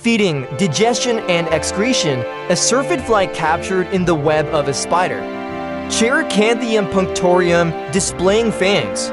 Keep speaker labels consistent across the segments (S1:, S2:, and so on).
S1: feeding, digestion, and excretion, a syrphid fly captured in the web of a spider. Ceracanthium punctorium, displaying fangs.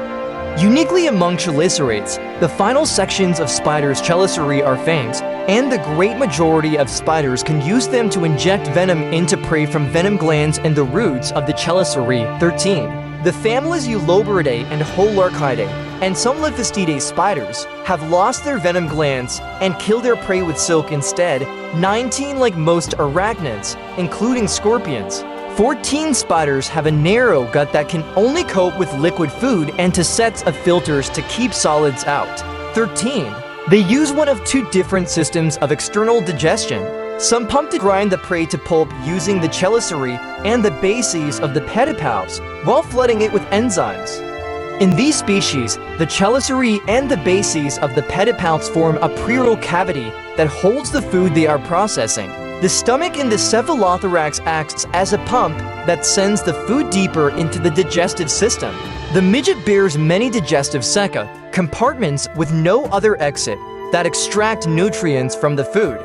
S1: Uniquely among chelicerates, the final sections of spiders' chelicerae are fangs, and the great majority of spiders can use them to inject venom into prey from venom glands in the roots of the chelicerae. 13. The families Uloboridae and Holarchidae, and some Lithostidae spiders, have lost their venom glands and kill their prey with silk instead. 19. Like most arachnids, including scorpions, 14 spiders have a narrow gut that can only cope with liquid food and to sets of filters to keep solids out. 13. They use one of two different systems of external digestion. Some pump to grind the prey to pulp using the chelicerae and the bases of the pedipalps, while flooding it with enzymes. In these species, the chelicerae and the bases of the pedipalps form a pleural cavity that holds the food they are processing. The stomach in the cephalothorax acts as a pump that sends the food deeper into the digestive system. The midget bears many digestive ceca, compartments with no other exit, that extract nutrients from the food.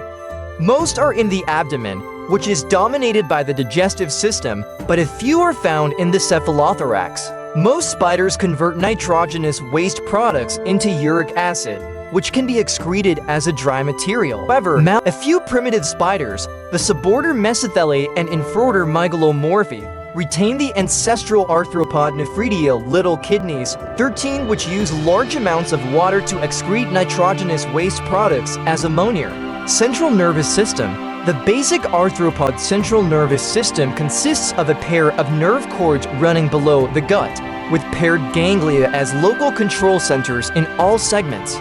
S1: Most are in the abdomen, which is dominated by the digestive system, but a few are found in the cephalothorax. Most spiders convert nitrogenous waste products into uric acid, which can be excreted as a dry material. However, a few primitive spiders, the suborder Mesothelae and infraorder Mygalomorphae, retain the ancestral arthropod nephridia little kidneys. 13, which use large amounts of water to excrete nitrogenous waste products as ammonia. Central nervous system. The basic arthropod central nervous system consists of a pair of nerve cords running below the gut, with paired ganglia as local control centers in all segments.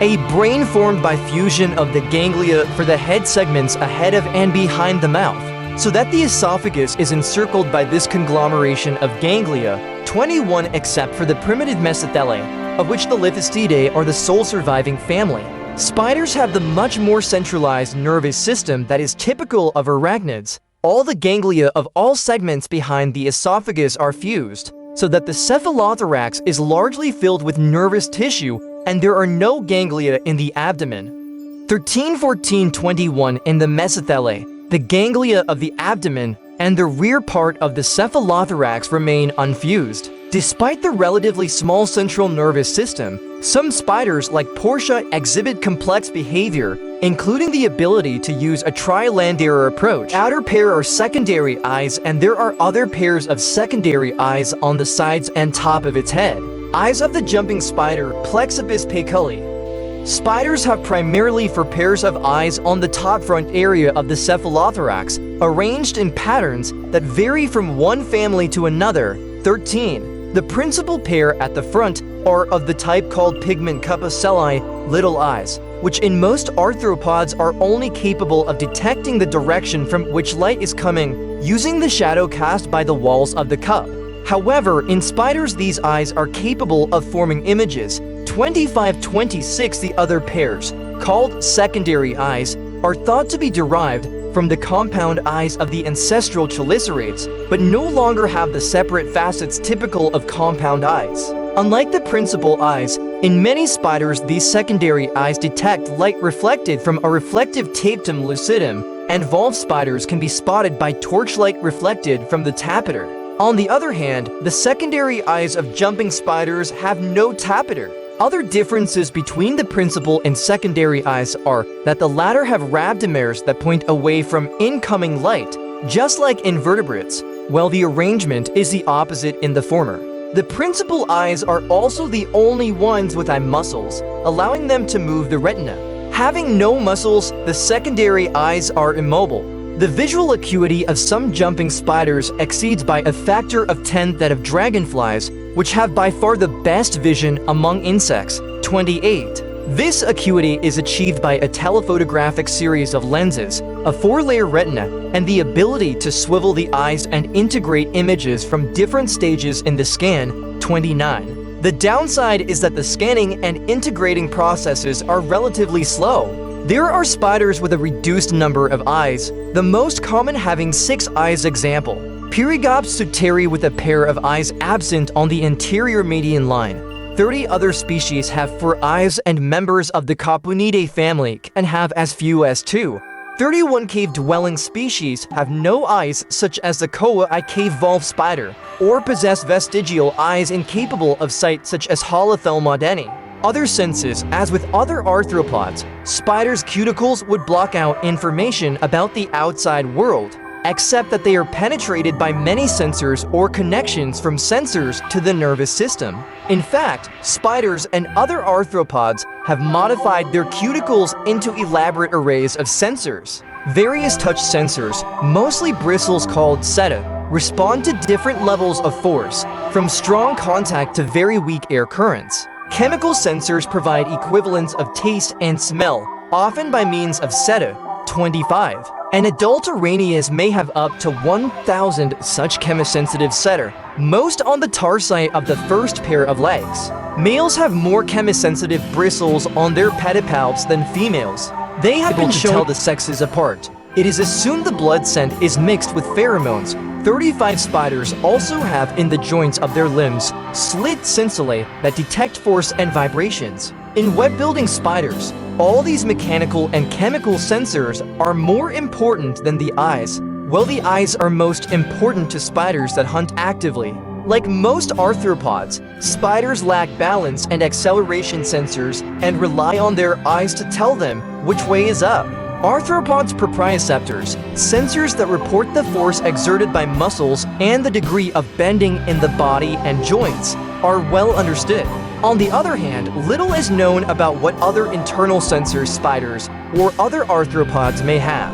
S1: A brain formed by fusion of the ganglia for the head segments ahead of and behind the mouth, so that the esophagus is encircled by this conglomeration of ganglia. 21 except for the primitive Mesothelae, of which the Lithostidae are the sole surviving family. Spiders have the much more centralized nervous system that is typical of arachnids. All the ganglia of all segments behind the esophagus are fused, so that the cephalothorax is largely filled with nervous tissue and there are no ganglia in the abdomen. 13, 14, 21 in the Mesothelae, the ganglia of the abdomen and the rear part of the cephalothorax remain unfused. Despite the relatively small central nervous system, some spiders like Portia exhibit complex behavior, including the ability to use a trilateral approach. Outer pair are secondary eyes, and there are other pairs of secondary eyes on the sides and top of its head. Eyes of the jumping spider, Plexippus peculi. Spiders have primarily four pairs of eyes on the top front area of the cephalothorax, arranged in patterns that vary from one family to another. 13. The principal pair at the front are of the type called pigment cupocelli, little eyes, which in most arthropods are only capable of detecting the direction from which light is coming using the shadow cast by the walls of the cup. However, in spiders these eyes are capable of forming images. 25-26 The other pairs, called secondary eyes, are thought to be derived from the compound eyes of the ancestral chelicerates, but no longer have the separate facets typical of compound eyes. Unlike the principal eyes, in many spiders these secondary eyes detect light reflected from a reflective tapetum lucidum, and valve spiders can be spotted by torchlight reflected from the tapeter. On the other hand, the secondary eyes of jumping spiders have no tapeter. Other differences between the principal and secondary eyes are that the latter have rhabdomeres that point away from incoming light, just like invertebrates, while the arrangement is the opposite in the former. The principal eyes are also the only ones with eye muscles, allowing them to move the retina. Having no muscles, the secondary eyes are immobile. The visual acuity of some jumping spiders exceeds by a factor of 10 that of dragonflies, which have by far the best vision among insects. 28. This acuity is achieved by a telephotographic series of lenses, a 4-layer retina, and the ability to swivel the eyes and integrate images from different stages in the scan. 29. The downside is that the scanning and integrating processes are relatively slow. There are spiders with a reduced number of eyes, the most common having 6 eyes. Example: Pyrgops suteri with a pair of eyes absent on the anterior median line. 30 other species have 4 eyes, and members of the Coponidae family can have as few as 2. 31 cave-dwelling species have no eyes, such as the koa cave valve spider, or possess vestigial eyes incapable of sight, such as holothomodeni. Other senses, as with other arthropods, spiders' cuticles would block out information about the outside world, except that they are penetrated by many sensors or connections from sensors to the nervous system. In fact, spiders and other arthropods have modified their cuticles into elaborate arrays of sensors. Various touch sensors, mostly bristles called seta, respond to different levels of force, from strong contact to very weak air currents. Chemical sensors provide equivalents of taste and smell, often by means of seta, 25. An adult Araneus may have up to 1,000 such chemosensitive seta, most on the tarsi of the first pair of legs. Males have more chemosensitive bristles on their pedipalps than females. They have been shown to tell the sexes apart. It is assumed the blood scent is mixed with pheromones. 35 spiders also have in the joints of their limbs slit cincinae that detect force and vibrations. In web-building spiders, all these mechanical and chemical sensors are more important than the eyes. Well, the eyes are most important to spiders that hunt actively. Like most arthropods, spiders lack balance and acceleration sensors and rely on their eyes to tell them which way is up. Arthropods' proprioceptors, sensors that report the force exerted by muscles and the degree of bending in the body and joints, are well understood. On the other hand, little is known about what other internal sensors spiders or other arthropods may have.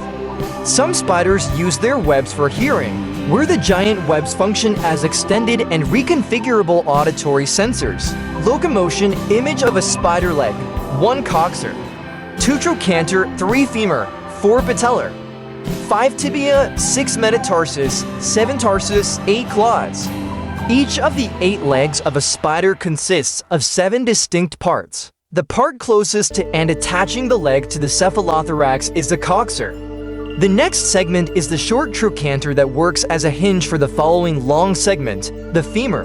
S1: Some spiders use their webs for hearing, where the giant webs function as extended and reconfigurable auditory sensors. Locomotion, image of a spider leg, 1 coxer, 2 trochanter, 3 femur, 4 patellar, 5 tibia, 6 metatarsus, 7 tarsus, 8 claws. Each of the 8 legs of a spider consists of 7 distinct parts. The part closest to and attaching the leg to the cephalothorax is the coxer. The next segment is the short trochanter that works as a hinge for the following long segment, the femur.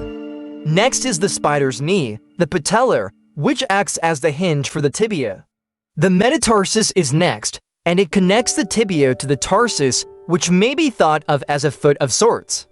S1: Next is the spider's knee, the patellar, which acts as the hinge for the tibia. The metatarsus is next, and it connects the tibia to the tarsus, which may be thought of as a foot of sorts.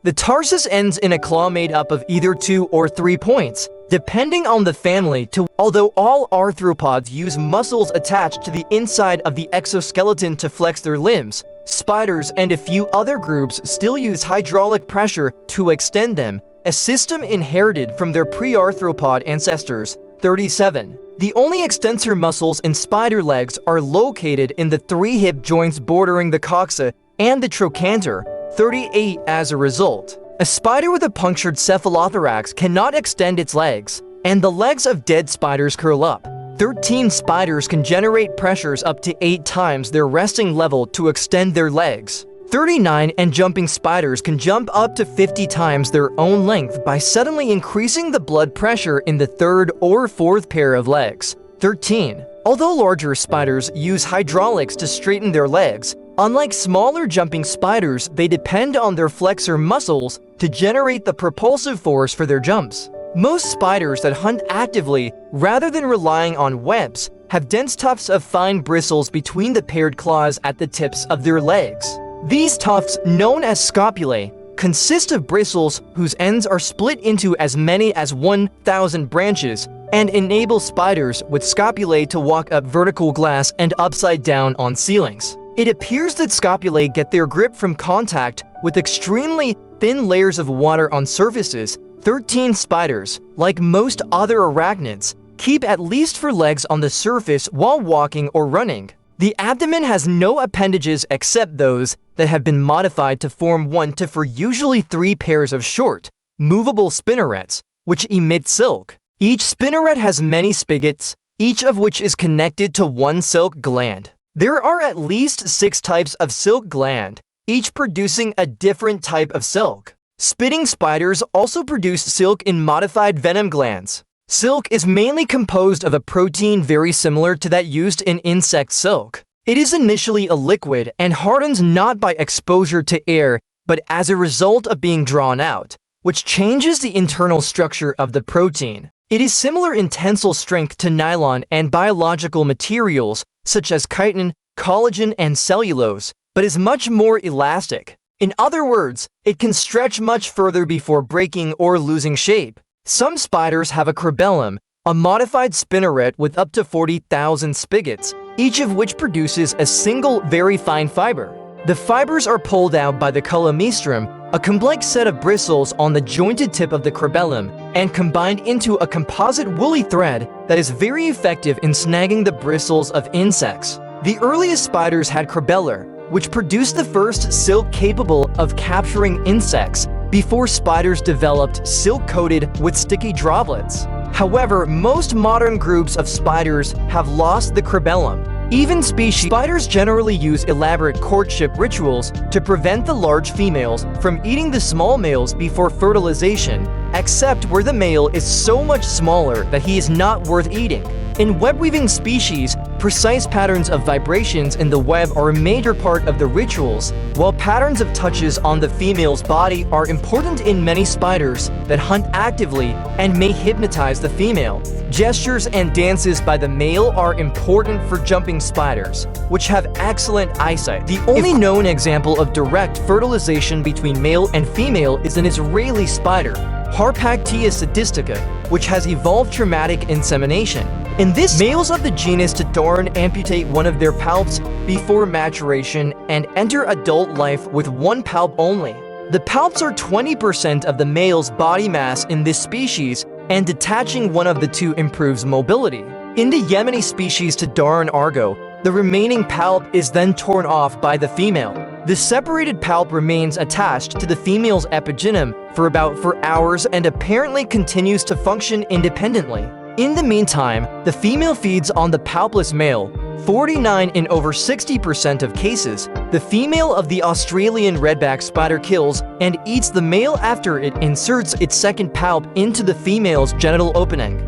S1: The tarsus ends in a claw made up of either 2 or 3 points, depending on the family. Although all arthropods use muscles attached to the inside of the exoskeleton to flex their limbs, spiders and a few other groups still use hydraulic pressure to extend them, a system inherited from their pre-arthropod ancestors. 37. The only extensor muscles in spider legs are located in the 3 hip joints bordering the coxa and the trochanter. 38. As a result, a spider with a punctured cephalothorax cannot extend its legs, and the legs of dead spiders curl up. 13. Spiders can generate pressures up to 8 times their resting level to extend their legs. 39. And jumping spiders can jump up to 50 times their own length by suddenly increasing the blood pressure in the 3rd or 4th pair of legs. 13. Although larger spiders use hydraulics to straighten their legs, unlike smaller jumping spiders, they depend on their flexor muscles to generate the propulsive force for their jumps. Most spiders that hunt actively, rather than relying on webs, have dense tufts of fine bristles between the paired claws at the tips of their legs. These tufts, known as scopulae, consist of bristles whose ends are split into as many as 1,000 branches and enable spiders with scopulae to walk up vertical glass and upside down on ceilings. It appears that scopulae get their grip from contact with extremely thin layers of water on surfaces. 13. Spiders, like most other arachnids, keep at least 4 legs on the surface while walking or running. The abdomen has no appendages except those that have been modified to form 1 to 4, usually 3 pairs of short, movable spinnerets, which emit silk. Each spinneret has many spigots, each of which is connected to 1 silk gland. There are at least 6 types of silk gland, each producing a different type of silk. Spitting spiders also produce silk in modified venom glands. Silk is mainly composed of a protein very similar to that used in insect silk. It is initially a liquid and hardens not by exposure to air, but as a result of being drawn out, which changes the internal structure of the protein. It is similar in tensile strength to nylon and biological materials such as chitin, collagen, and cellulose, but is much more elastic. In other words, it can stretch much further before breaking or losing shape. Some spiders have a cerebellum, a modified spinneret with up to 40,000 spigots, each of which produces a single very fine fiber. The fibers are pulled out by the collemistrum, a complex set of bristles on the jointed tip of the cerebellum, and combined into a composite woolly thread that is very effective in snagging the bristles of insects. The earliest spiders had cerebellar, which produced the first silk capable of capturing insects before spiders developed silk coated with sticky droplets. However, most modern groups of spiders have lost the cerebellum. Even species spiders generally use elaborate courtship rituals to prevent the large females from eating the small males before fertilization, except where the male is so much smaller that he is not worth eating. In web-weaving species, precise patterns of vibrations in the web are a major part of the rituals, while patterns of touches on the female's body are important in many spiders that hunt actively and may hypnotize the female. Gestures and dances by the male are important for jumping spiders, which have excellent eyesight. The only known example of direct fertilization between male and female is an Israeli spider, Harpactia sadistica, which has evolved traumatic insemination. In this, males of the genus Tagma amputate one of their palps before maturation and enter adult life with one palp only. The palps are 20% of the male's body mass in this species, and detaching one of the two improves mobility. In the Yemeni species Tagma argo, the remaining palp is then torn off by the female. The separated palp remains attached to the female's epigyne for about 4 hours and apparently continues to function independently. In the meantime, the female feeds on the palpless male. 49 in over 60% of cases, the female of the Australian redback spider kills and eats the male after it inserts its second palp into the female's genital opening.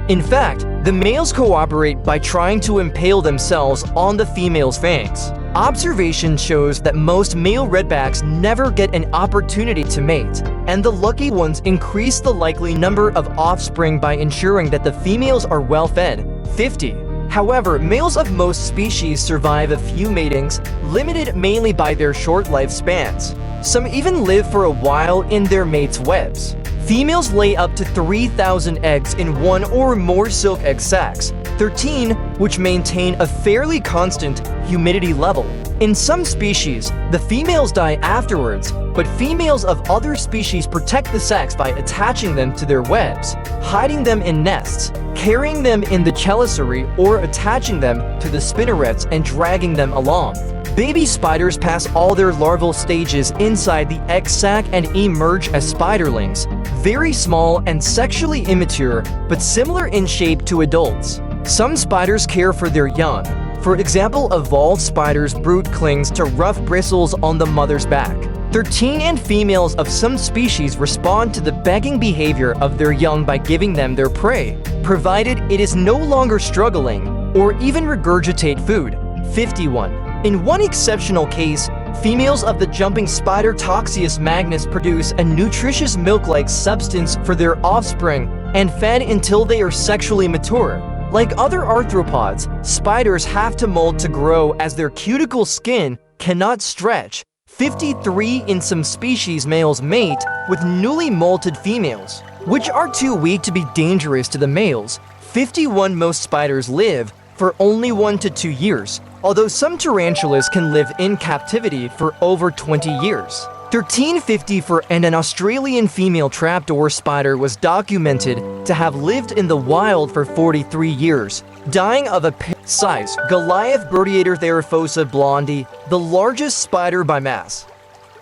S1: In fact, the males cooperate by trying to impale themselves on the female's fangs. Observation shows that most male redbacks never get an opportunity to mate, and the lucky ones increase the likely number of offspring by ensuring that the females are well fed. 50. However, males of most species survive a few matings, limited mainly by their short lifespans. Some even live for a while in their mates' webs. Females lay up to 3,000 eggs in one or more silk egg sacs, 13 which maintain a fairly constant humidity level. In some species, the females die afterwards, but females of other species protect the sacs by attaching them to their webs, hiding them in nests, carrying them in the chelicerae, or attaching them to the spinnerets and dragging them along. Baby spiders pass all their larval stages inside the egg sac and emerge as spiderlings, very small and sexually immature, but similar in shape to adults. Some spiders care for their young. For example, evolved spiders' brood clings to rough bristles on the mother's back. 13 and females of some species respond to the begging behavior of their young by giving them their prey, provided it is no longer struggling or even regurgitate food. 51. In one exceptional case, females of the jumping spider Toxius magnus produce a nutritious milk-like substance for their offspring and fed until they are sexually mature. Like other arthropods, spiders have to molt to grow as their cuticle skin cannot stretch. 53 in some species males mate with newly molted females, which are too weak to be dangerous to the males. 51 most spiders live for only 1 to 2 years, although some tarantulas can live in captivity for over 20 years. 1350 for an Australian female trapdoor spider was documented to have lived in the wild for 43 years, dying of a size. Goliath Birdiator therifosa blondi, the largest spider by mass.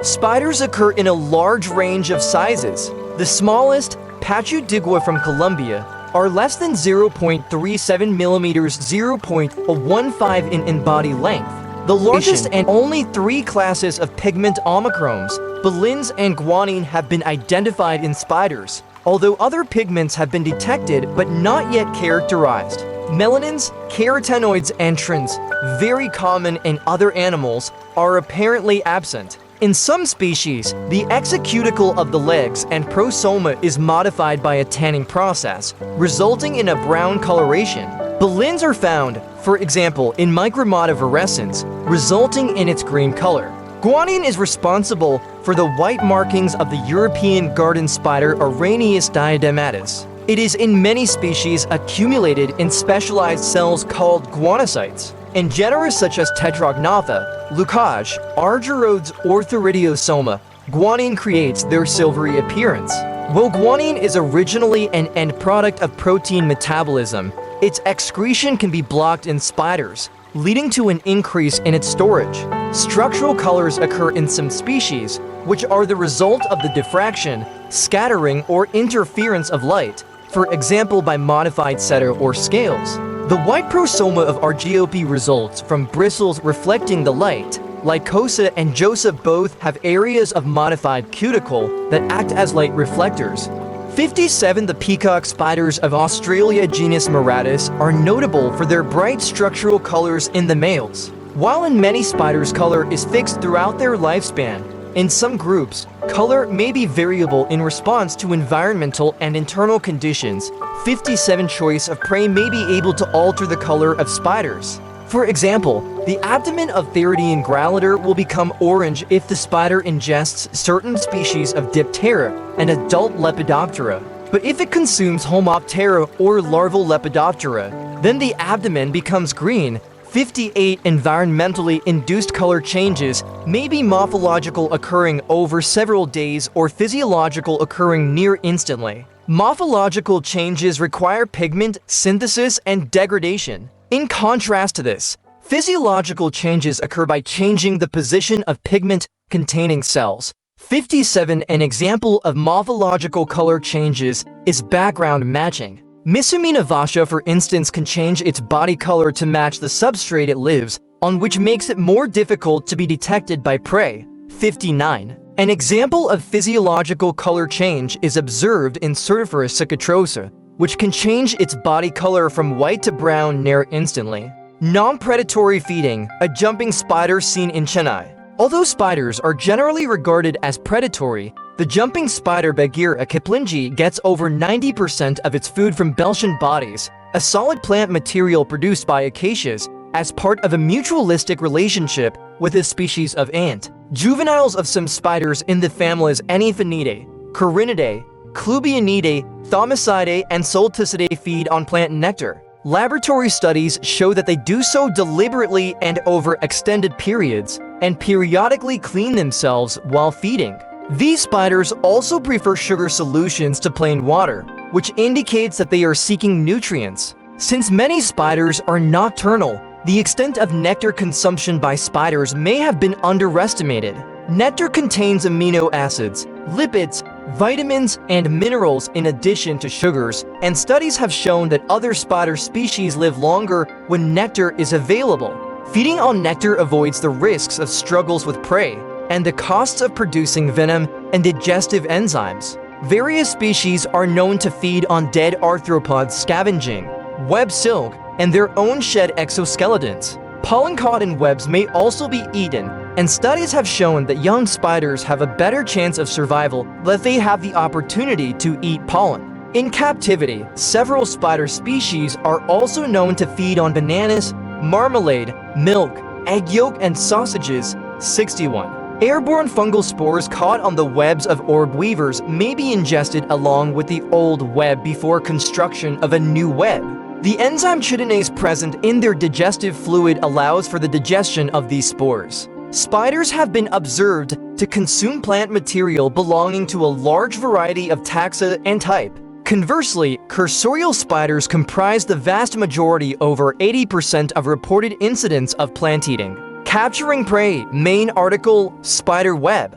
S1: Spiders occur in a large range of sizes. The smallest, Pachudigua from Colombia, are less than 0.37 millimeters, 0.15 in body length. The largest and only 3 classes of pigment omicromes, belins and guanine, have been identified in spiders, although other pigments have been detected but not yet characterized. Melanins, carotenoids, and trins, very common in other animals, are apparently absent. In some species, the exocuticle of the legs and prosoma is modified by a tanning process, resulting in a brown coloration. Balins are found, for example, in Micromata virescens, resulting in its green color. Guanine is responsible for the white markings of the European garden spider Araneus diadematus. It is in many species accumulated in specialized cells called guanocytes. In genera such as Tetragnatha, Lucage, Argyrodes, Orthoridiosoma, guanine creates their silvery appearance. While guanine is originally an end product of protein metabolism, its excretion can be blocked in spiders, leading to an increase in its storage. Structural colors occur in some species, which are the result of the diffraction, scattering, or interference of light, for example by modified seta or scales. The white prosoma of Argiope results from bristles reflecting the light. Lycosa and Josa both have areas of modified cuticle that act as light reflectors. 57 The peacock spiders of Australia genus Miratus are notable for their bright structural colors in the males. While in many spiders color is fixed throughout their lifespan, in some groups, color may be variable in response to environmental and internal conditions. 57 Choice of prey may be able to alter the color of spiders. For example, the abdomen of Theridian growliter will become orange if the spider ingests certain species of Diptera and adult Lepidoptera. But if it consumes Homoptera or larval Lepidoptera, then the abdomen becomes green. 58 Environmentally induced color changes may be morphological, occurring over several days, or physiological, occurring near instantly. Morphological changes require pigment synthesis and degradation. In contrast to this, physiological changes occur by changing the position of pigment-containing cells. 57 An example of morphological color changes is background matching. Misumena vasha, for instance, can change its body color to match the substrate it lives on, which makes it more difficult to be detected by prey. 59. An example of physiological color change is observed in Certiferus cicatrosa, which can change its body color from white to brown near instantly. Non-predatory feeding, a jumping spider seen in Chennai. Although spiders are generally regarded as predatory, the jumping spider Bagheera kiplingi gets over 90% of its food from Beltian bodies, a solid plant material produced by acacias, as part of a mutualistic relationship with a species of ant. Juveniles of some spiders in the families Anaphanidae, Corinidae, Clubianidae, Thomisidae, and Solticidae feed on plant nectar. Laboratory studies show that they do so deliberately and over extended periods, and periodically clean themselves while feeding. These spiders also prefer sugar solutions to plain water, which indicates that they are seeking nutrients. Since many spiders are nocturnal, the extent of nectar consumption by spiders may have been underestimated. Nectar contains amino acids, lipids, vitamins, and minerals in addition to sugars, and studies have shown that other spider species live longer when nectar is available. Feeding on nectar avoids the risks of struggles with prey and the costs of producing venom and digestive enzymes. Various species are known to feed on dead arthropods scavenging, web silk, and their own shed exoskeletons. Pollen-caught webs may also be eaten, and studies have shown that young spiders have a better chance of survival if they have the opportunity to eat pollen. In captivity, several spider species are also known to feed on bananas, marmalade, milk, egg yolk, and sausages. 61. Airborne fungal spores caught on the webs of orb weavers may be ingested along with the old web before construction of a new web. The enzyme chitinase present in their digestive fluid allows for the digestion of these spores. Spiders have been observed to consume plant material belonging to a large variety of taxa and type. Conversely, cursorial spiders comprise the vast majority, over 80% of reported incidents of plant eating. Capturing prey, main article, spider web.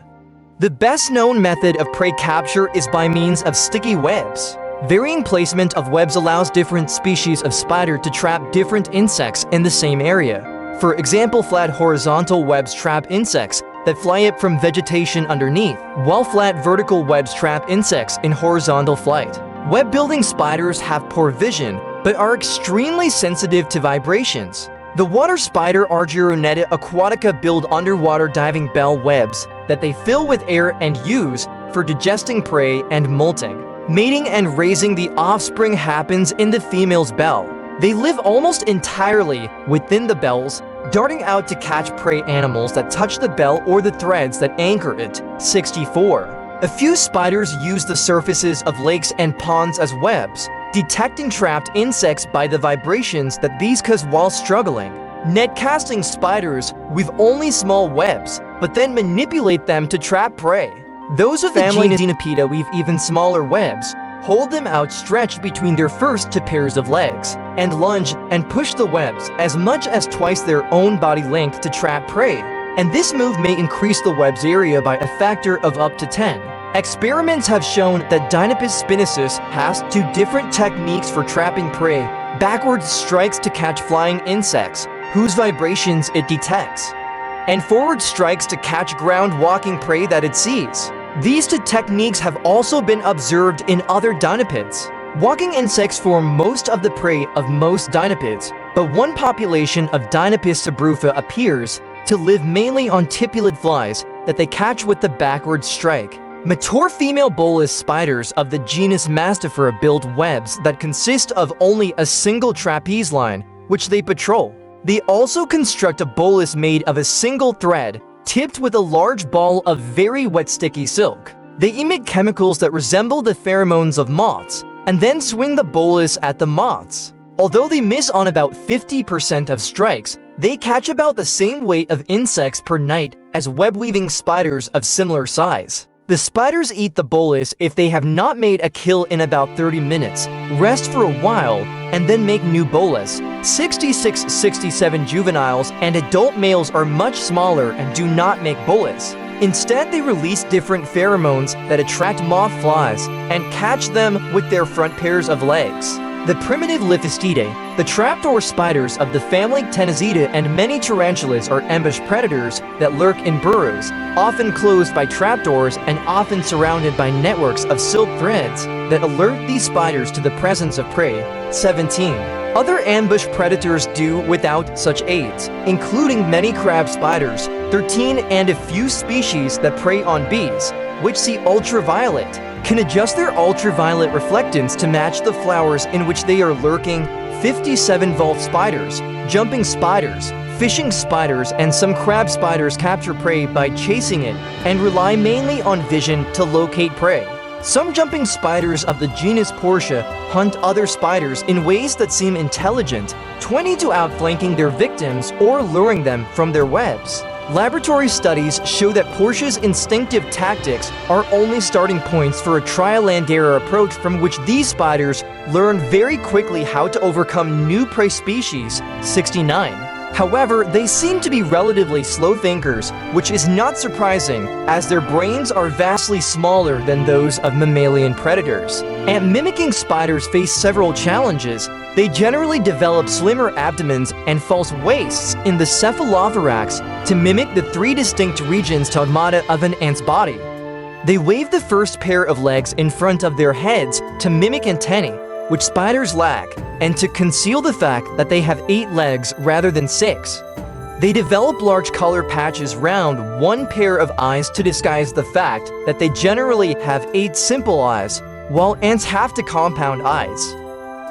S1: The best known method of prey capture is by means of sticky webs. Varying placement of webs allows different species of spider to trap different insects in the same area. For example, flat horizontal webs trap insects that fly up from vegetation underneath, while flat vertical webs trap insects in horizontal flight. Web-building spiders have poor vision, but are extremely sensitive to vibrations. The water spider Argyroneta aquatica build underwater diving bell webs that they fill with air and use for digesting prey and molting. Mating and raising the offspring happens in the female's bell. They live almost entirely within the bells, darting out to catch prey animals that touch the bell or the threads that anchor it. 64. A few spiders use the surfaces of lakes and ponds as webs, detecting trapped insects by the vibrations that these cause while struggling. Net casting spiders weave only small webs, but then manipulate them to trap prey. Those of the genus Xenopida weave even smaller webs, hold them outstretched between their first two pairs of legs, and lunge and push the webs as much as twice their own body length to trap prey. And this move may increase the web's area by a factor of up to 10. Experiments have shown that Dinopus spinosus has two different techniques for trapping prey: backwards strikes to catch flying insects, whose vibrations it detects, and forward strikes to catch ground-walking prey that it sees. These two techniques have also been observed in other dinopids. Walking insects form most of the prey of most dinopids, but one population of Dinopus subrufa appears to live mainly on tipulid flies that they catch with the backward strike. Mature female bolus spiders of the genus Mastifera build webs that consist of only a single trapeze line, which they patrol. They also construct a bolus made of a single thread, tipped with a large ball of very wet sticky silk. They emit chemicals that resemble the pheromones of moths, and then swing the bolus at the moths. Although they miss on about 50% of strikes, they catch about the same weight of insects per night as web-weaving spiders of similar size. The spiders eat the bolus if they have not made a kill in about 30 minutes, rest for a while, and then make new bolus. 66-67 juveniles and adult males are much smaller and do not make bolus. Instead, they release different pheromones that attract moth flies and catch them with their front pairs of legs. The primitive Lithostidae, the trapdoor spiders of the family Ctenacida, and many tarantulas are ambush predators that lurk in burrows, often closed by trapdoors and often surrounded by networks of silk threads that alert these spiders to the presence of prey. 17. Other ambush predators do without such aids, including many crab spiders, 13, and a few species that prey on bees, which see ultraviolet, can adjust their ultraviolet reflectance to match the flowers in which they are lurking. 57 Volf spiders, jumping spiders, fishing spiders, and some crab spiders capture prey by chasing it and rely mainly on vision to locate prey. Some jumping spiders of the genus Portia hunt other spiders in ways that seem intelligent, 22 outflanking their victims or luring them from their webs. Laboratory studies show that Portia's instinctive tactics are only starting points for a trial and error approach from which these spiders learn very quickly how to overcome new prey species. 69. However, they seem to be relatively slow thinkers, which is not surprising, as their brains are vastly smaller than those of mammalian predators. And mimicking spiders face several challenges. They generally develop slimmer abdomens and false waists in the cephalothorax to mimic the three distinct regions tagmata of an ant's body. They wave the first pair of legs in front of their heads to mimic antennae, which spiders lack, and to conceal the fact that they have 8 legs rather than 6. They develop large color patches round one pair of eyes to disguise the fact that they generally have 8 simple eyes, while ants have to compound eyes.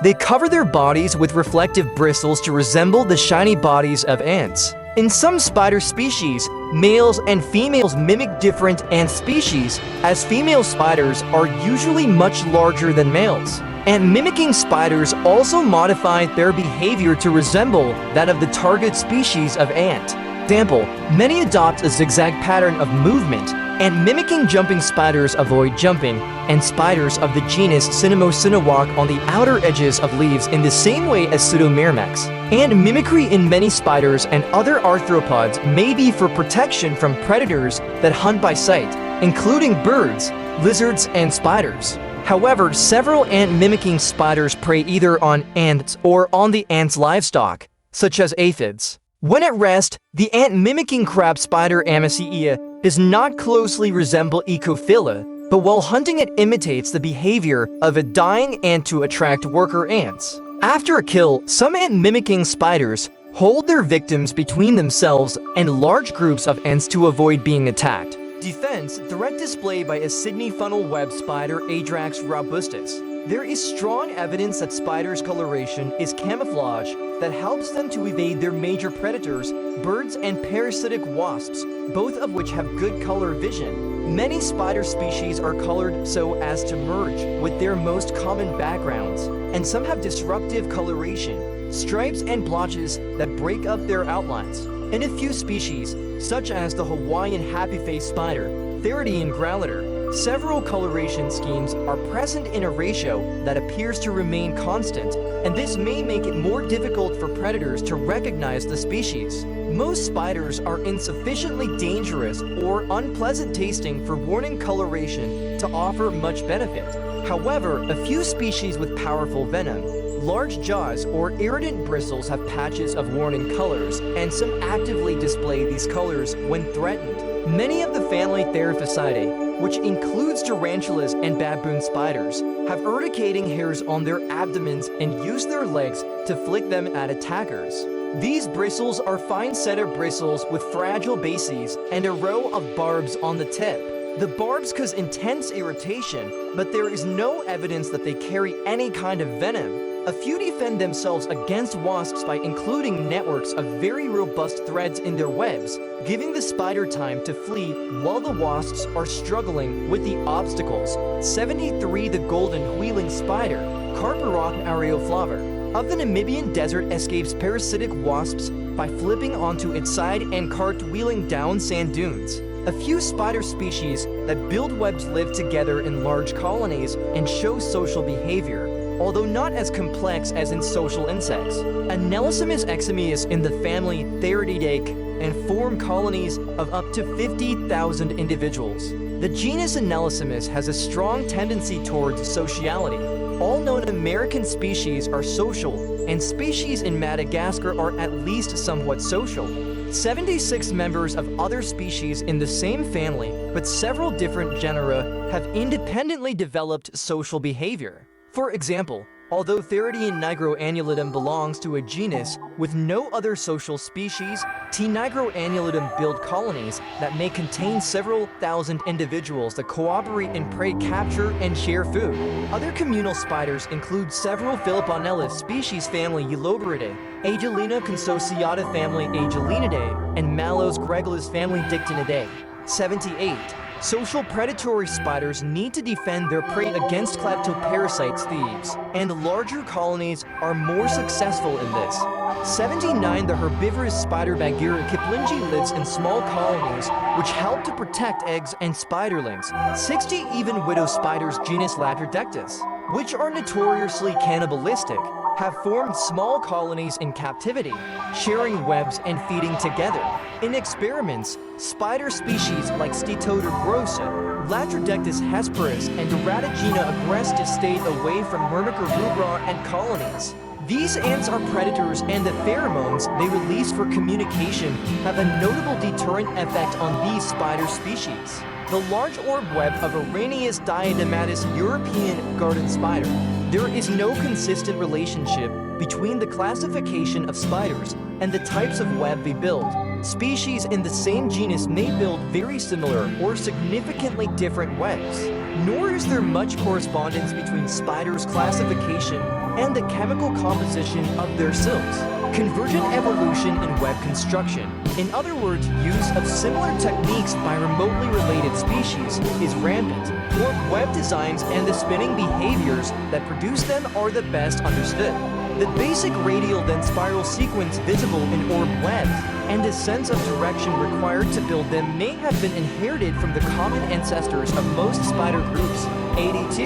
S1: They cover their bodies with reflective bristles to resemble the shiny bodies of ants. In some spider species, males and females mimic different ant species, as female spiders are usually much larger than males. And mimicking spiders also modify their behavior to resemble that of the target species of ant. Example, many adopt a zigzag pattern of movement, and mimicking jumping spiders avoid jumping, and spiders of the genus Cinnamocina walk on the outer edges of leaves in the same way as Pseudomyrmex. And mimicry in many spiders and other arthropods may be for protection from predators that hunt by sight, including birds, lizards, and spiders. However, several ant-mimicking spiders prey either on ants or on the ant's livestock, such as aphids. When at rest, the ant-mimicking crab spider Amaceia does not closely resemble Echophila, but while hunting it imitates the behavior of a dying ant to attract worker ants. After a kill, some ant-mimicking spiders hold their victims between themselves and large groups of ants to avoid being attacked. Defense, threat display by a Sydney funnel web spider Adrax robustus. There is strong evidence that spiders' coloration is camouflage that helps them to evade their major predators, birds and parasitic wasps, both of which have good color vision. Many spider species are colored so as to merge with their most common backgrounds, and some have disruptive coloration, stripes and blotches that break up their outlines. In a few species, such as the Hawaiian happy-faced spider, Theridian growliter, several coloration schemes are present in a ratio that appears to remain constant, and this may make it more difficult for predators to recognize the species. Most spiders are insufficiently dangerous or unpleasant tasting for warning coloration to offer much benefit. However, a few species with powerful venom, large jaws, or irritant bristles have patches of warning colors, and some actively display these colors when threatened. Many of the family Theraphosidea, which includes tarantulas and baboon spiders, have urticating hairs on their abdomens and use their legs to flick them at attackers. These bristles are fine set of bristles with fragile bases and a row of barbs on the tip. The barbs cause intense irritation, but there is no evidence that they carry any kind of venom. A few defend themselves against wasps by including networks of very robust threads in their webs, giving the spider time to flee while the wasps are struggling with the obstacles. 73. The golden wheeling spider, Carparotin areoflavar, of the Namibian desert escapes parasitic wasps by flipping onto its side and cartwheeling down sand dunes. A few spider species that build webs live together in large colonies and show social behavior, although not as complex as in social insects. Anelosimus eximius in the family Theridiidae and form colonies of up to 50,000 individuals. The genus Anelosimus has a strong tendency towards sociality. All known American species are social, and species in Madagascar are at least somewhat social. 76 members of other species in the same family, but several different genera, have independently developed social behavior. For example, although Theridian nigroannulidum belongs to a genus with no other social species, T. nigroannulidum build colonies that may contain several thousand individuals that cooperate in prey capture and share food. Other communal spiders include several Philipponellus species family Eulobiridae, Agelina consociata family Agelinidae, and Mallows gregulus family Dictinidae. 78. Social predatory spiders need to defend their prey against kleptoparasites thieves, and larger colonies are more successful in this. 79. The herbivorous spider Bagheera kiplingi lives in small colonies which help to protect eggs and spiderlings. 60. Even widow spiders genus Latrodectus, which are notoriously cannibalistic, have formed small colonies in captivity, sharing webs and feeding together. In experiments, spider species like Steatoda grossa, Latrodectus hesperus, and Ratagina agrestis stayed away from Myrmica rubra and colonies. These ants are predators, and the pheromones they release for communication have a notable deterrent effect on these spider species. The large orb web of Araneus diadematus European garden spider. There is no consistent relationship between the classification of spiders and the types of web they build. Species in the same genus may build very similar or significantly different webs. Nor is there much correspondence between spiders' classification and the chemical composition of their silks. Convergent evolution in web construction, in other words, use of similar techniques by remotely related species, is rampant. Orb web designs and the spinning behaviors that produce them are the best understood. The basic radial then spiral sequence visible in orb webs and the sense of direction required to build them may have been inherited from the common ancestors of most spider groups. 82.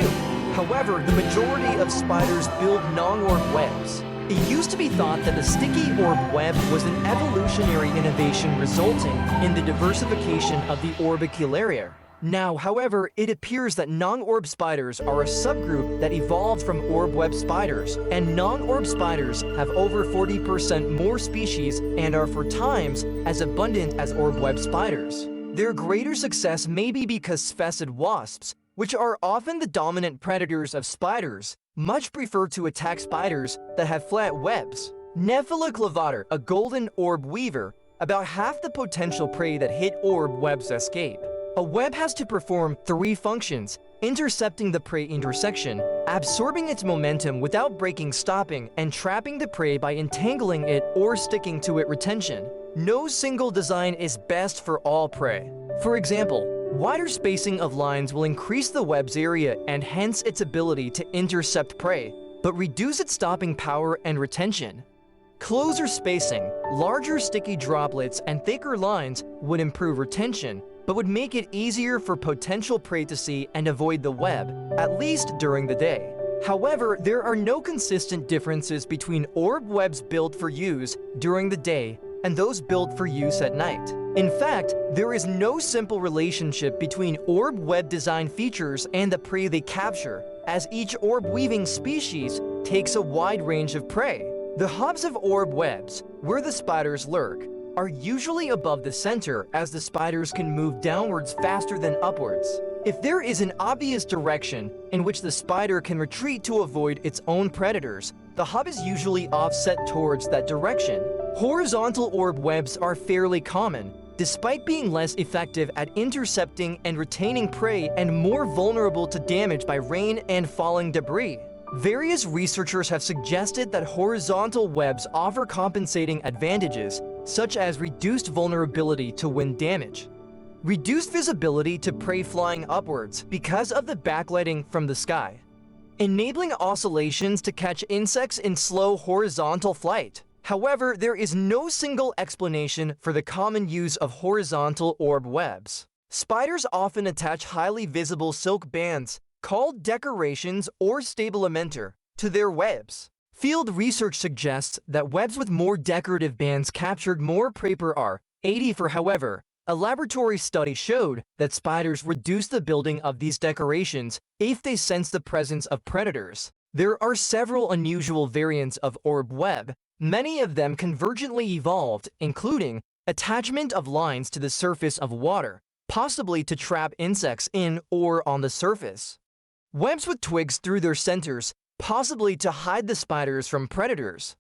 S1: However, the majority of spiders build non-orb webs. It used to be thought that the sticky orb web was an evolutionary innovation resulting in the diversification of the orbicularia. Now, however, it appears that non-orb spiders are a subgroup that evolved from orb web spiders, and non-orb spiders have over 40% more species and are for times as abundant as orb web spiders. Their greater success may be because sphesid wasps, which are often the dominant predators of spiders, much prefer to attack spiders that have flat webs. Nepheloclavator, a golden orb weaver, about half the potential prey that hit orb webs escape. A web has to perform 3 functions: intercepting the prey intersection, absorbing its momentum without breaking stopping, and trapping the prey by entangling it or sticking to it retention. No single design is best for all prey. For example, wider spacing of lines will increase the web's area and hence its ability to intercept prey, but reduce its stopping power and retention. Closer spacing, larger sticky droplets, and thicker lines would improve retention, but would make it easier for potential prey to see and avoid the web, at least during the day. However, there are no consistent differences between orb webs built for use during the day and those built for use at night. In fact, there is no simple relationship between orb web design features and the prey they capture, as each orb weaving species takes a wide range of prey. The hubs of orb webs, where the spiders lurk, are usually above the center, as the spiders can move downwards faster than upwards. If there is an obvious direction in which the spider can retreat to avoid its own predators, the hub is usually offset towards that direction. Horizontal orb webs are fairly common, despite being less effective at intercepting and retaining prey and more vulnerable to damage by rain and falling debris. Various researchers have suggested that horizontal webs offer compensating advantages, such as reduced vulnerability to wind damage, reduced visibility to prey flying upwards because of the backlighting from the sky, enabling oscillations to catch insects in slow horizontal flight. However, there is no single explanation for the common use of horizontal orb webs. Spiders often attach highly visible silk bands, called decorations or stabilimenter, to their webs. Field research suggests that webs with more decorative bands captured more prey per R. 80 for. However, a laboratory study showed that spiders reduce the building of these decorations if they sense the presence of predators. There are several unusual variants of orb web, many of them convergently evolved, including attachment of lines to the surface of water, possibly to trap insects in or on the surface. Webs with twigs through their centers, possibly to hide the spiders from predators.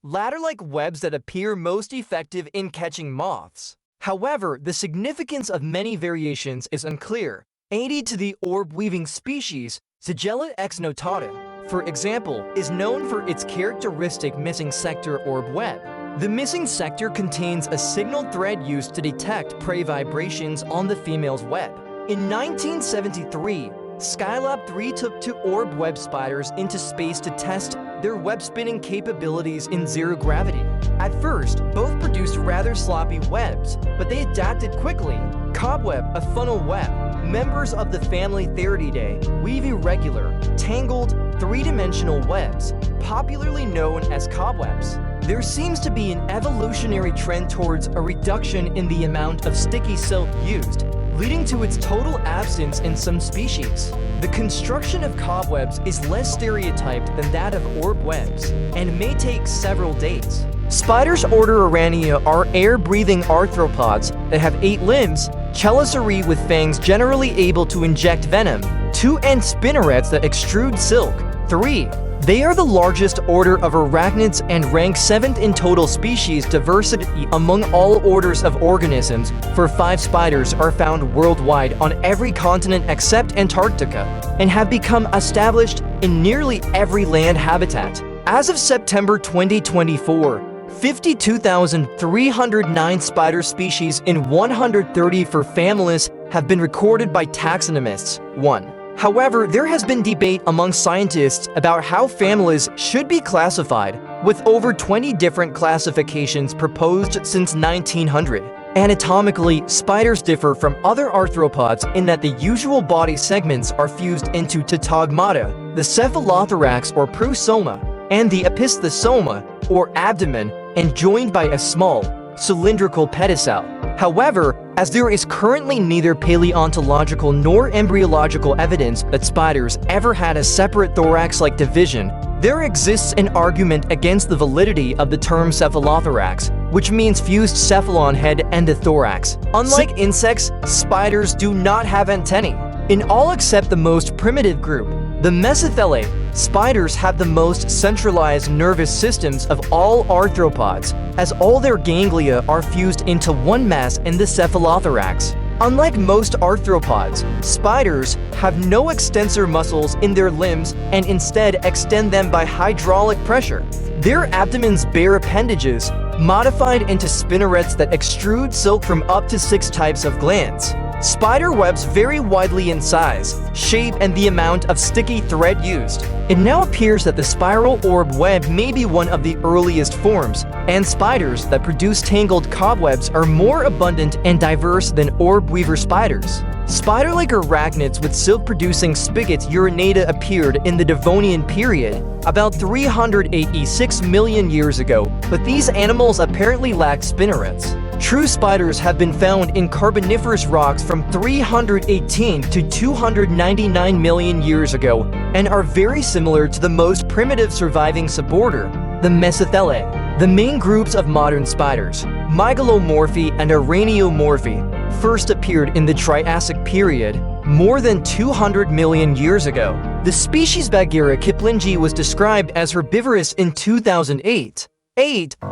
S1: Ladder-like webs that appear most effective in catching moths. However, the significance of many variations is unclear. 80 to the orb-weaving species, Chelicerae notata, for example, is known for its characteristic missing sector orb web. The missing sector contains a signal thread used to detect prey vibrations on the female's web. In 1973, Skylab 3 took 2 orb web spiders into space to test their web-spinning capabilities in zero gravity. At first, both produced rather sloppy webs, but they adapted quickly. Cobweb, a funnel web, members of the family Theridiidae, weave irregular, tangled, 3-dimensional webs, popularly known as cobwebs. There seems to be an evolutionary trend towards a reduction in the amount of sticky silk used, leading to its total absence in some species. The construction of cobwebs is less stereotyped than that of orb webs, and may take several days. Spiders order Arania are air-breathing arthropods that have 8 limbs, chelicerae with fangs generally able to inject venom, 2 and spinnerets that extrude silk, 3. They are the largest order of arachnids and rank 7th in total species diversity among all orders of organisms, for 5 spiders are found worldwide on every continent except Antarctica, and have become established in nearly every land habitat. As of September 2024, 52,309 spider species in 134 families have been recorded by taxonomists. 1. However, there has been debate among scientists about how families should be classified, with over 20 different classifications proposed since 1900. Anatomically, spiders differ from other arthropods in that the usual body segments are fused into tagmata, the cephalothorax or prosoma, and the opisthosoma, or abdomen, and joined by a small, cylindrical pedicel. However, as there is currently neither paleontological nor embryological evidence that spiders ever had a separate thorax-like division, there exists an argument against the validity of the term cephalothorax, which means fused cephalon head and the thorax. Unlike insects, spiders do not have antennae. In all except the most primitive group, the Mesothelae, Spiders have the most centralized nervous systems of all arthropods, as all their ganglia are fused into one mass in the cephalothorax. Unlike most arthropods, spiders have no extensor muscles in their limbs and instead extend them by hydraulic pressure. Their abdomens bear appendages, modified into spinnerets that extrude silk from up to 6 types of glands. Spider webs vary widely in size, shape, and the amount of sticky thread used. It now appears that the spiral orb web may be one of the earliest forms, and spiders that produce tangled cobwebs are more abundant and diverse than orb weaver spiders. Spider-like arachnids with silk-producing spigots urinata appeared in the Devonian period, about 386 million years ago, but these animals apparently lacked spinnerets. True spiders have been found in Carboniferous rocks from 318 to 299 million years ago and are very similar to the most primitive surviving suborder, the Mesothelae. The main groups of modern spiders, Mygalomorphae and Araneomorphae, first appeared in the Triassic period, more than 200 million years ago. The species Bagheera kiplingi was described as herbivorous in 2008.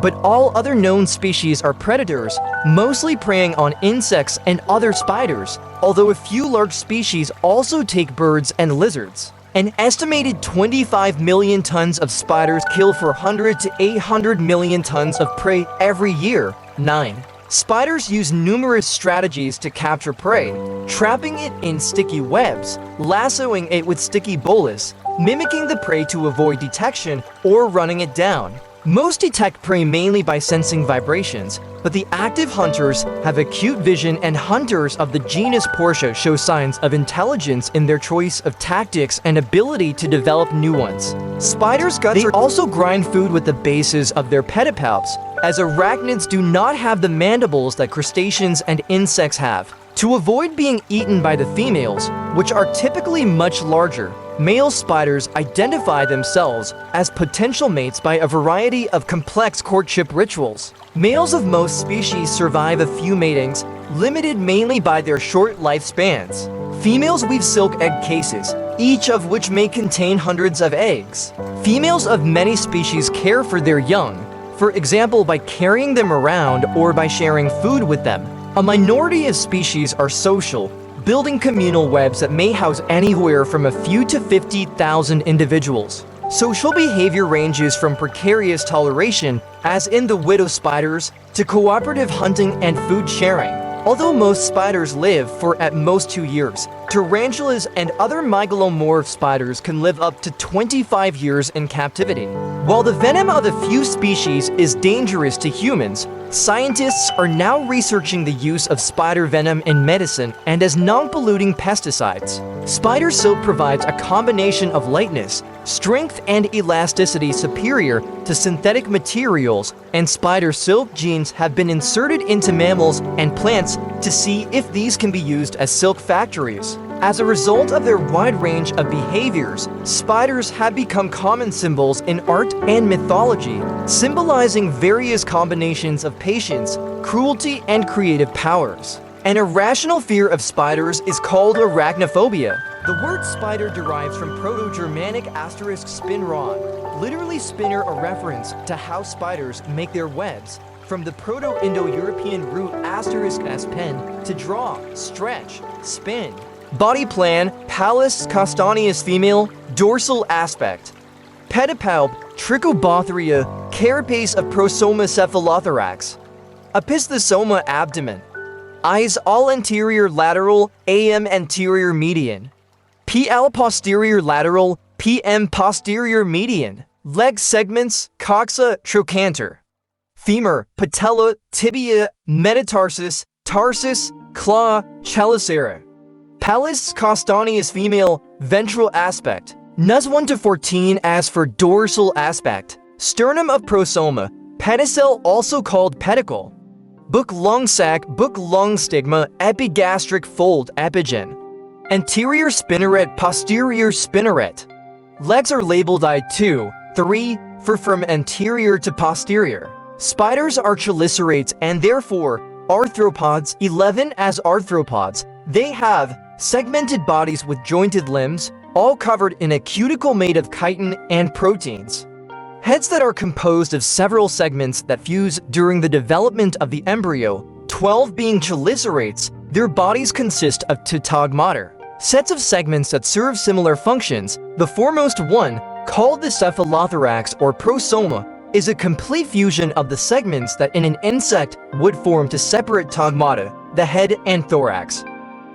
S1: But all other known species are predators, mostly preying on insects and other spiders, although a few large species also take birds and lizards. An estimated 25 million tons of spiders kill for 100 to 800 million tons of prey every year. 9. Spiders use numerous strategies to capture prey, trapping it in sticky webs, lassoing it with sticky bolus, mimicking the prey to avoid detection, or running it down. Most detect prey mainly by sensing vibrations, but the active hunters have acute vision, and hunters of the genus Portia show signs of intelligence in their choice of tactics and ability to develop new ones. Spiders' guts also grind food with the bases of their pedipalps, as arachnids do not have the mandibles that crustaceans and insects have. To avoid being eaten by the females, which are typically much larger, male spiders identify themselves as potential mates by a variety of complex courtship rituals. Males of most species survive a few matings, limited mainly by their short lifespans. Females weave silk egg cases, each of which may contain hundreds of eggs. Females of many species care for their young, for example by carrying them around or by sharing food with them. A minority of species are social, building communal webs that may house anywhere from a few to 50,000 individuals. Social behavior ranges from precarious toleration, as in the widow spiders, to cooperative hunting and food sharing. Although most spiders live for at most 2 years, tarantulas and other mygalomorph spiders can live up to 25 years in captivity. While the venom of a few species is dangerous to humans, scientists are now researching the use of spider venom in medicine and as non-polluting pesticides. Spider silk provides a combination of lightness, strength, and elasticity superior to synthetic materials, and spider silk genes have been inserted into mammals and plants to see if these can be used as silk factories. As a result of their wide range of behaviors, spiders have become common symbols in art and mythology, symbolizing various combinations of patience, cruelty, and creative powers. An irrational fear of spiders is called arachnophobia. The word spider derives from Proto-Germanic *spinrad, literally spinner, a reference to how spiders make their webs, from the Proto-Indo-European root *spen, to draw, stretch, spin. Body plan, Pallas castaneus female, dorsal aspect. Pedipalp, Trichobothria, carapace of prosoma cephalothorax. Opisthosoma abdomen. Eyes all anterior lateral, AM anterior median. PL posterior lateral, PM posterior median. Leg segments, coxa, trochanter. Femur, patella, tibia, metatarsus, tarsus, claw, chelicerae. Pallas castaneus female, ventral aspect. Nus 1 to 14 as for dorsal aspect. Sternum of prosoma, pedicel also called pedicle. Book lung sac, book lung stigma, epigastric fold, epigen. Anterior spinneret, posterior spinneret. Legs are labeled I2, 3 for from anterior to posterior. Spiders are chelicerates and therefore arthropods, 11 as arthropods. They have segmented bodies with jointed limbs, all covered in a cuticle made of chitin and proteins. Heads that are composed of several segments that fuse during the development of the embryo, 12 being chelicerates. Their bodies consist of two tagmata, sets of segments that serve similar functions. The foremost one, called the cephalothorax or prosoma, is a complete fusion of the segments that in an insect would form to separate tagmata, the head and thorax.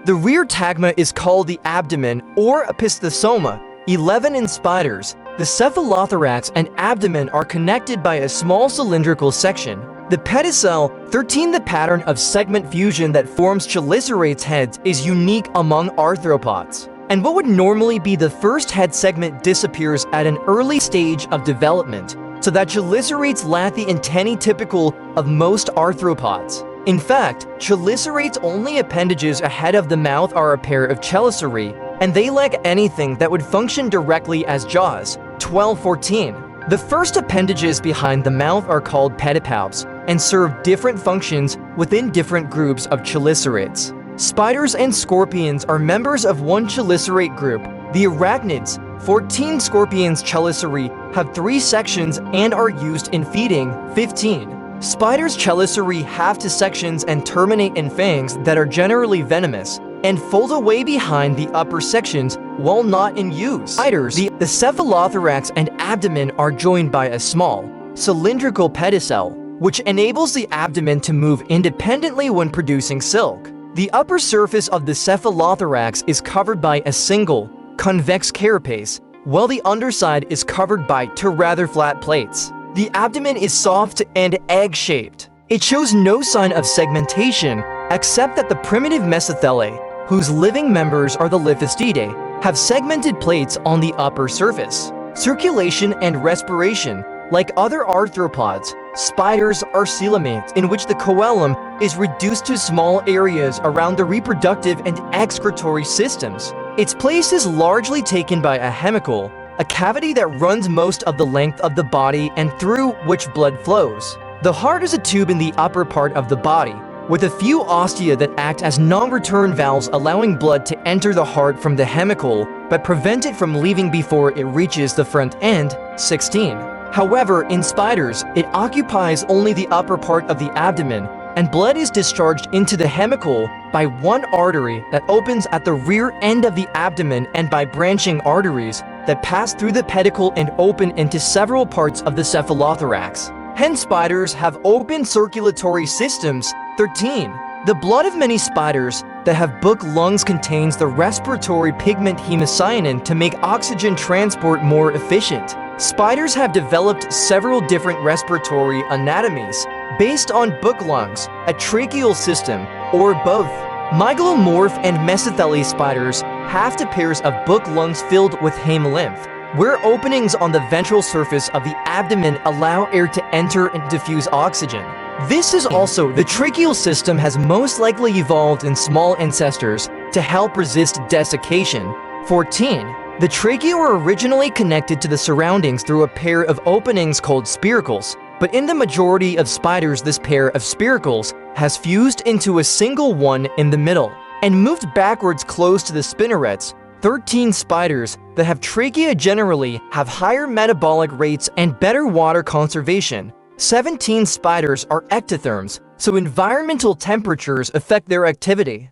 S1: The rear tagma is called the abdomen or opisthosoma. 11 in spiders, the cephalothorax and abdomen are connected by a small cylindrical section. The pedicel, 13. The pattern of segment fusion that forms chelicerates' heads is unique among arthropods, and what would normally be the first head segment disappears at an early stage of development, so that chelicerates lack the antennae typical of most arthropods. In fact, chelicerates' only appendages ahead of the mouth are a pair of chelicerae, and they lack anything that would function directly as jaws. 12-14. The first appendages behind the mouth are called pedipalps and serve different functions within different groups of chelicerates. Spiders and scorpions are members of one chelicerate group. The arachnids, 14 scorpions chelicerae, have 3 sections and are used in feeding. 15. Spiders' chelicerae have 2 sections and terminate in fangs that are generally venomous and fold away behind the upper sections while not in use. Spiders, the cephalothorax and abdomen are joined by a small, cylindrical pedicel, which enables the abdomen to move independently when producing silk. The upper surface of the cephalothorax is covered by a single, convex carapace, while the underside is covered by 2 rather flat plates. The abdomen is soft and egg-shaped. It shows no sign of segmentation, except that the primitive mesothelae, whose living members are the lithostidae, have segmented plates on the upper surface. Circulation and respiration. Like other arthropods, spiders are coelomates, in which the coelom is reduced to small areas around the reproductive and excretory systems. Its place is largely taken by a hemicle, a cavity that runs most of the length of the body and through which blood flows. The heart is a tube in the upper part of the body, with a few ostia that act as non-return valves, allowing blood to enter the heart from the hemicle but prevent it from leaving before it reaches the front end. 16. However, in spiders, it occupies only the upper part of the abdomen, and blood is discharged into the hemicle by one artery that opens at the rear end of the abdomen and by branching arteries that pass through the pedicle and open into several parts of the cephalothorax. Hence, spiders have open circulatory systems. 13. The blood of many spiders that have book lungs contains the respiratory pigment hemocyanin to make oxygen transport more efficient. Spiders have developed several different respiratory anatomies based on book lungs, a tracheal system, or both. Mygalomorph and mesothelial spiders have 2 pairs of book lungs filled with hemolymph, where openings on the ventral surface of the abdomen allow air to enter and diffuse oxygen. This is also the tracheal system has most likely evolved in small ancestors to help resist desiccation. 14. The trachea were originally connected to the surroundings through a pair of openings called spiracles, but in the majority of spiders this pair of spiracles has fused into a single one in the middle and moved backwards close to the spinnerets. 13 spiders that have trachea generally have higher metabolic rates and better water conservation. 17 spiders are ectotherms, so environmental temperatures affect their activity.